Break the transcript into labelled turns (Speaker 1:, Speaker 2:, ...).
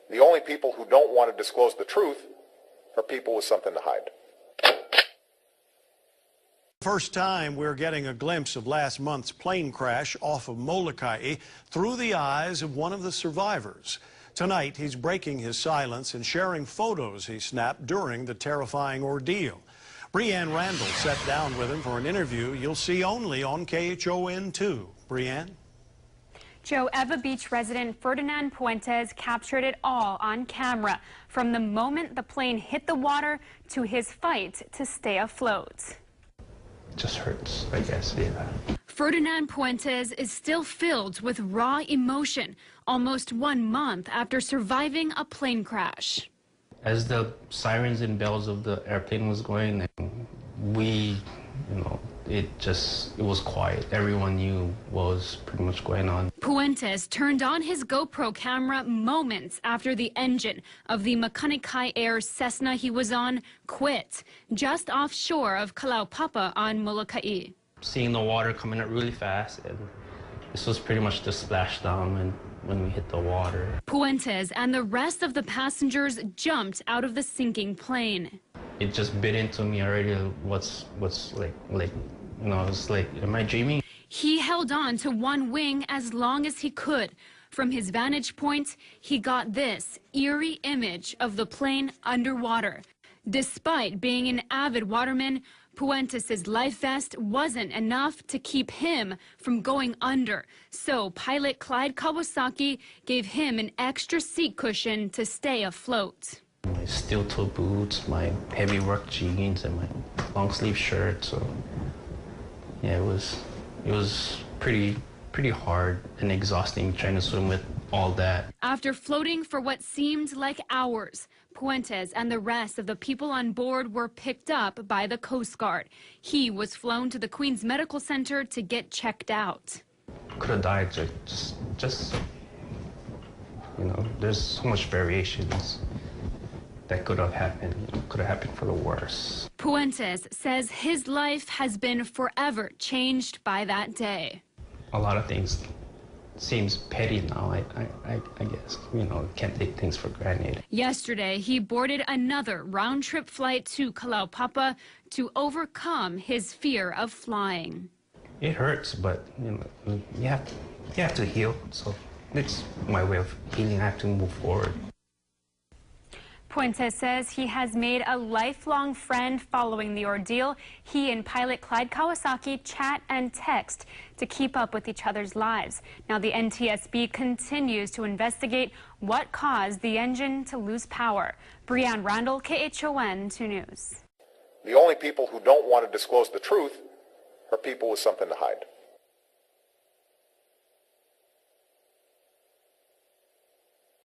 Speaker 1: The only people who don't want to disclose the truth are people with something to hide.
Speaker 2: First time we're getting a glimpse of last month's plane crash off of Molokai through the eyes of one of the survivors. Tonight, he's breaking his silence and sharing photos he snapped during the terrifying ordeal. Brianne Randall sat down with him for an interview you'll see only on KHON2. Brianne?
Speaker 3: Joe, Eva Beach resident Ferdinand Puentes captured it all on camera, from the moment the plane hit the water to his fight to stay afloat.
Speaker 4: Just hurts, I guess, yeah.
Speaker 3: Ferdinand Puentes is still filled with raw emotion almost 1 month after surviving a plane crash.
Speaker 4: As the sirens and bells of the airplane was going, we, it was quiet. Everyone knew what was pretty much going on.
Speaker 3: Puentes turned on his GoPro camera moments after the engine of the Makanikai Air Cessna he was on quit, just offshore of Kalaupapa on Molokai.
Speaker 4: Seeing the water coming up really fast, and this was pretty much the splashdown when we hit the water.
Speaker 3: Puentes and the rest of the passengers jumped out of the sinking plane.
Speaker 4: It just bit into me already. What's like, it's like, am I dreaming?
Speaker 3: He held on to one wing as long as he could. From his vantage point, he got this eerie image of the plane underwater. Despite being an avid waterman, Puentes' life vest wasn't enough to keep him from going under. So pilot Clyde Kawasaki gave him an extra seat cushion to stay afloat.
Speaker 4: My steel-toe boots, my heavy work jeans, and my long-sleeve shirt. So yeah, it was pretty hard and exhausting trying to swim with all that.
Speaker 3: After floating for what seemed like hours, Puentes and the rest of the people on board were picked up by the Coast Guard. He was flown to the Queens Medical Center to get checked out.
Speaker 4: Could have died, just there's so much variations that could have happened. Could have happened for the worse.
Speaker 3: Puentes says his life has been forever changed by that day.
Speaker 4: A lot of things seems petty now, I guess. Can't take things for granted.
Speaker 3: Yesterday, he boarded another round-trip flight to Kalaupapa to overcome his fear of flying.
Speaker 4: It hurts, but you have to heal. So it's my way of healing. I have to move forward.
Speaker 3: Puentes says he has made a lifelong friend following the ordeal. He and pilot Clyde Kawasaki chat and text to keep up with each other's lives. Now the NTSB continues to investigate what caused the engine to lose power. Brianne Randall, KHON 2 News.
Speaker 1: The only people who don't want to disclose the truth are people with something to hide.